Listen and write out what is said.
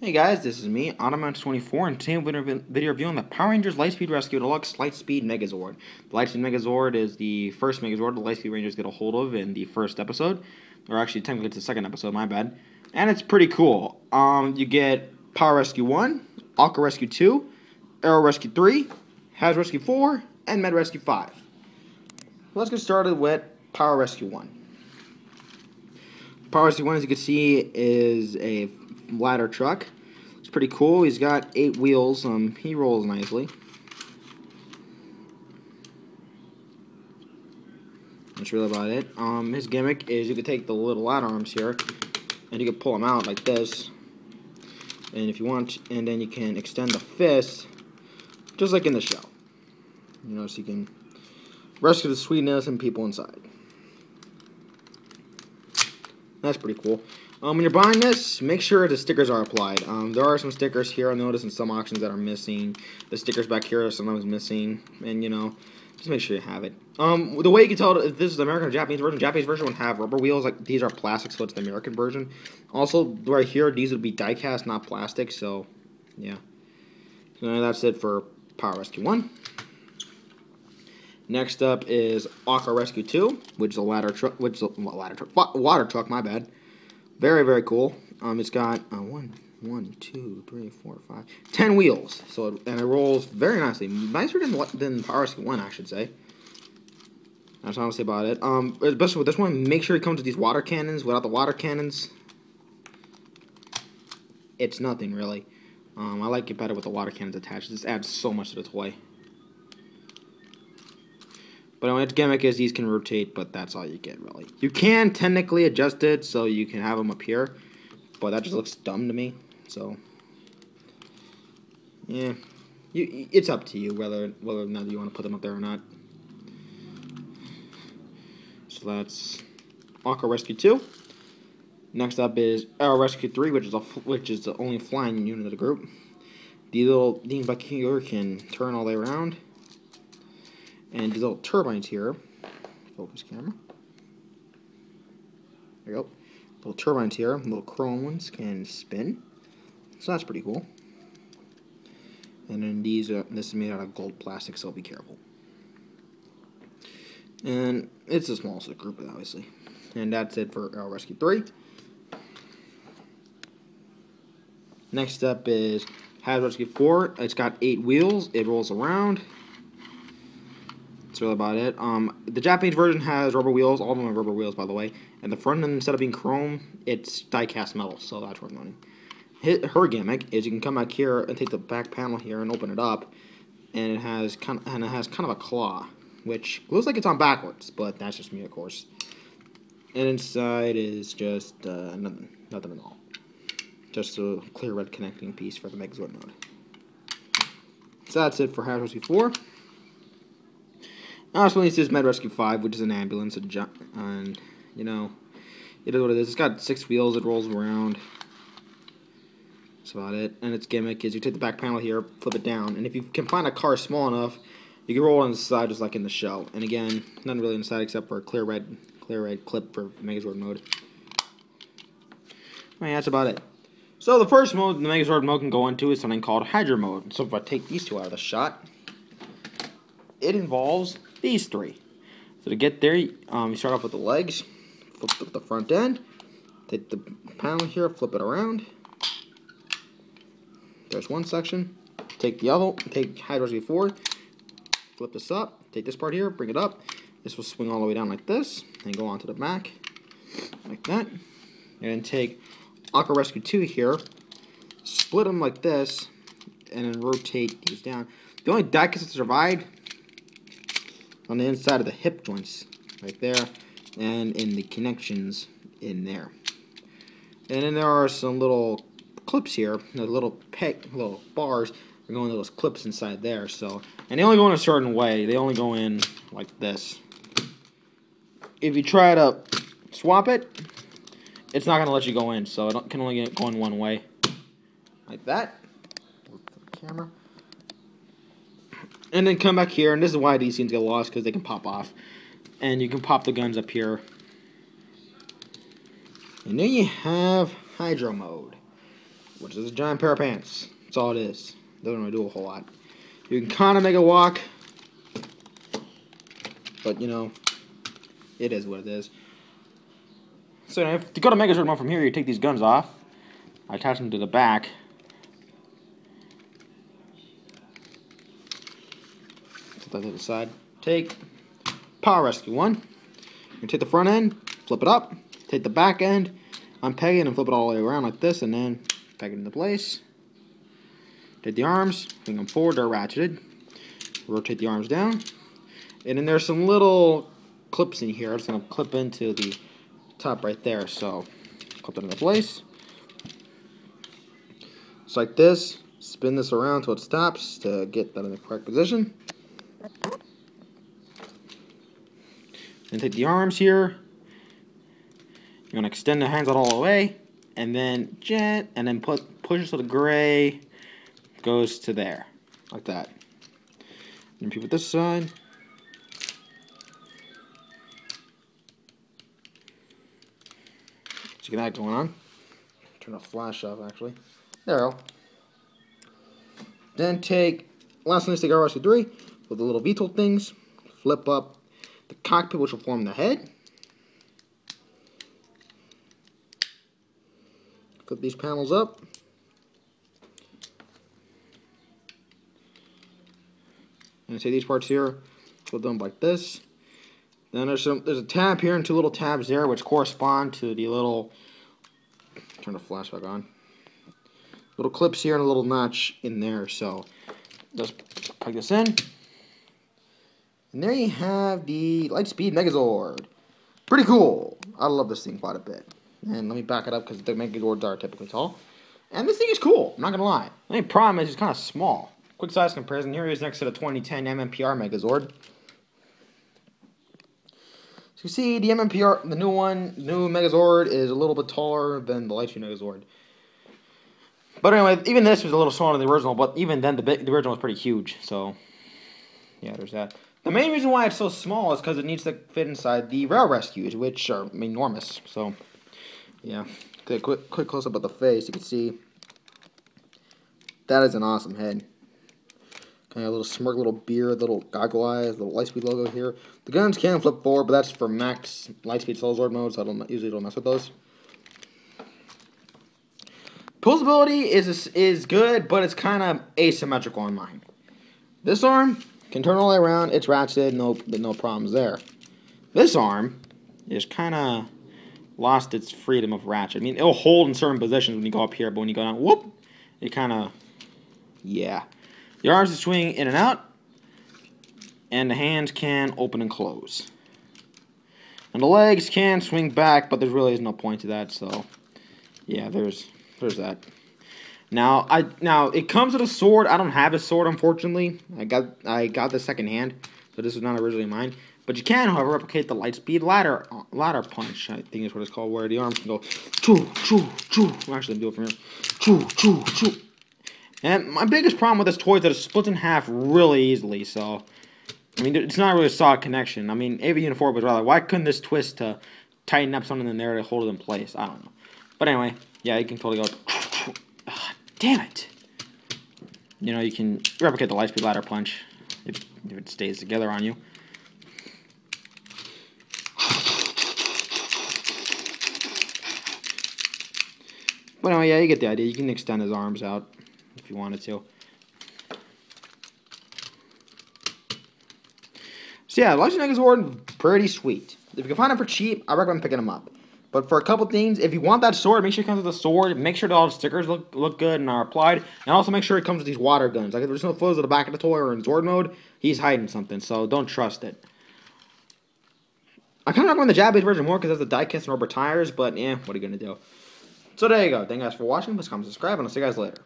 Hey guys, this is me, Automax24, and today I'm video reviewing the Power Rangers Lightspeed Rescue Deluxe Lightspeed Megazord. The Lightspeed Megazord is the first Megazord the Lightspeed Rangers get a hold of in the first episode. Or actually, technically it's the second episode, my bad. And it's pretty cool. You get Power Rescue 1, Aqua Rescue 2, Aero Rescue 3, Haz Rescue 4, and Med Rescue 5. Let's get started with Power Rescue 1. Power Rescue 1, as you can see, is a ladder truck. It's pretty cool. He's got 8 wheels. He rolls nicely. That's really about it. His gimmick is you can take the little ladder arms here, and you can pull them out like this. And if you want, and then you can extend the fist, just like in the show. You know, so you can rescue the sweet innocent people inside. That's pretty cool. When you're buying this, make sure the stickers are applied. There are some stickers here, I noticed, in some auctions that are missing. The stickers back here are sometimes missing. And, you know, just make sure you have it. The way you can tell if this is the American or Japanese version would have rubber wheels. Like, these are plastic, so it's the American version. Also, right here, these would be die-cast, not plastic. So, yeah. So that's it for Power Rescue 1. Next up is Aqua Rescue 2, which is a water truck, my bad. Very, very cool. It's got 1, 2, 3, 4, 5, 10 wheels. So and it rolls very nicely, nicer than Power Rescue 1, I should say. That's all I'll say about it. Especially with this one, make sure it comes with these water cannons. Without the water cannons, it's nothing really. I like it better with the water cannons attached. This adds so much to the toy. But its gimmick is these can rotate, but that's all you get, really. You can technically adjust it so you can have them up here, but that just looks dumb to me. So, yeah, it's up to you whether or not you want to put them up there or not. So that's Aqua Rescue 2. Next up is Aero Rescue 3, which is the only flying unit of the group. These little things back here can turn all the way around. And these little turbines here, focus camera, there you go, little turbines here, little chrome ones can spin, so that's pretty cool. And then this is made out of gold plastic, so be careful. And it's the smallest of the group, obviously. And that's it for Aero Rescue 3. Next up is Haz Rescue 4. It's got 8 wheels, it rolls around. That's really about it. The Japanese version has rubber wheels. All of them are rubber wheels, by the way. And the front end, instead of being chrome, it's die-cast metal, so that's worth noting. Her gimmick is you can come back here and take the back panel here and open it up, and it has kind of a claw, which looks like it's on backwards, but that's just me, of course. And inside is just nothing at all. Just a clear red connecting piece for the Megazord node. So that's it for Haz Rescue 4. Also, this is Med Rescue 5, which is an ambulance, and, you know, it is what it is. It's got 6 wheels, it rolls around. That's about it. And its gimmick is you take the back panel here, flip it down, and if you can find a car small enough, you can roll it on the side just like in the show. And again, nothing really inside except for a clear red clip for Megazord mode. Alright, that's about it. So the first mode the Megazord mode can go into is something called Hydro mode. So if I take these two out of the shot, it involves these 3. So to get there, you start off with the legs, flip the front end, take the panel here, flip it around. There's one section. Take the other, take Haz Rescue 4, flip this up, take this part here, bring it up. This will swing all the way down like this, and go onto the back, like that. And then take Aqua Rescue 2 here, split them like this, and then rotate these down. The only die-cast that survived on the inside of the hip joints, right there, and in the connections in there. And then there are some little clips here, little bars are going to those clips inside there. So, and they only go in a certain way. They only go in like this. If you try to swap it, it's not going to let you go in. So it can only go in one way, like that. Camera. And then come back here, and this is why these scenes get lost, because they can pop off. And you can pop the guns up here. And then you have Hydro mode. which is a giant pair of pants. That's all it is. Doesn't really do a whole lot. You can kind of make it walk, but you know, it is what it is. So if to go to Megazord mode from here, you take these guns off. I attach them to the back. Put that to the side. Take Power Rescue 1. You take the front end, flip it up. Take the back end, unpeg it, and flip it all the way around like this, and then peg it into place. Take the arms, bring them forward, they're ratcheted. Rotate the arms down. And then there's some little clips in here. I'm just going to clip into the top right there. So, clip it into place. Just like this. Spin this around till it stops to get that in the correct position. Then take the arms here. You're going to extend the hands out all the way. And then push it so the gray goes to there. Like that. And repeat with this side. So you get that going on. Turn the flash off actually. There we go. Then take, last one is take RSC 3 with the little VTOL things. Flip up the cockpit, which will form the head. Flip these panels up. And take these parts here, put them like this. Then there's a tab here and two little tabs there, which correspond to the little. Turn the flash back on. Little clips here and a little notch in there. So just plug this in, and there you have the Lightspeed Megazord. Pretty cool. I love this thing quite a bit. And let me back it up because the Megazords are typically tall. And this thing is cool. I'm not gonna lie. The only problem is it's kind of small. Quick size comparison. Here it is next to the 2010 MMPR Megazord. So you see, the MMPR, the new Megazord is a little bit taller than the Lightspeed Megazord. But anyway, even this was a little smaller than the original, but even then, the original was pretty huge. So, yeah, there's that. The main reason why it's so small is because it needs to fit inside the rail rescues, which are enormous. So, yeah. Okay, quick close-up of the face. You can see that is an awesome head. Kind of a little smirk, little beard, little goggle eyes, little Lightspeed logo here. The guns can flip forward, but that's for max Lightspeed Megazord mode, so I usually don't mess with those. Posability is good, but it's kind of asymmetrical on mine. This arm can turn all the way around. It's ratcheted, no problems there. This arm is kind of lost its freedom of ratchet. I mean, it'll hold in certain positions when you go up here, but when you go down, whoop, it kind of, yeah. The arms can swing in and out, and the hands can open and close. And the legs can swing back, but there really is no point to that, so yeah, there's that. Now it comes with a sword. I don't have a sword, unfortunately. I got this second hand, so this was not originally mine. But you can, however, replicate the Lightspeed ladder punch, I think is what it's called, where the arms can go choo choo choo. Well, actually, do it from here. Choo choo choo. And my biggest problem with this toy is that it splits in half really easily, so I mean, it's not really a solid connection. I mean, AV Unit 4 was rather, why couldn't this twist to tighten up something in there to hold it in place? I don't know. But anyway, yeah, you can totally go, damn it. You know, you can replicate the Lightspeed ladder punch if it stays together on you. But anyway, yeah, you get the idea. You can extend his arms out if you wanted to. So yeah, Lightspeed Megazord, pretty sweet. If you can find them for cheap, I recommend picking them up. But for a couple things, if you want that sword, make sure it comes with a sword. Make sure that all the stickers look good and are applied. And also make sure it comes with these water guns. Like if there's no photos of the back of the toy or in Zord mode, he's hiding something. So don't trust it. I kind of recommend the Japanese version more because it has the die-kits and rubber tires. But yeah, what are you going to do? So there you go. Thank you guys for watching. Please comment, subscribe, and I'll see you guys later.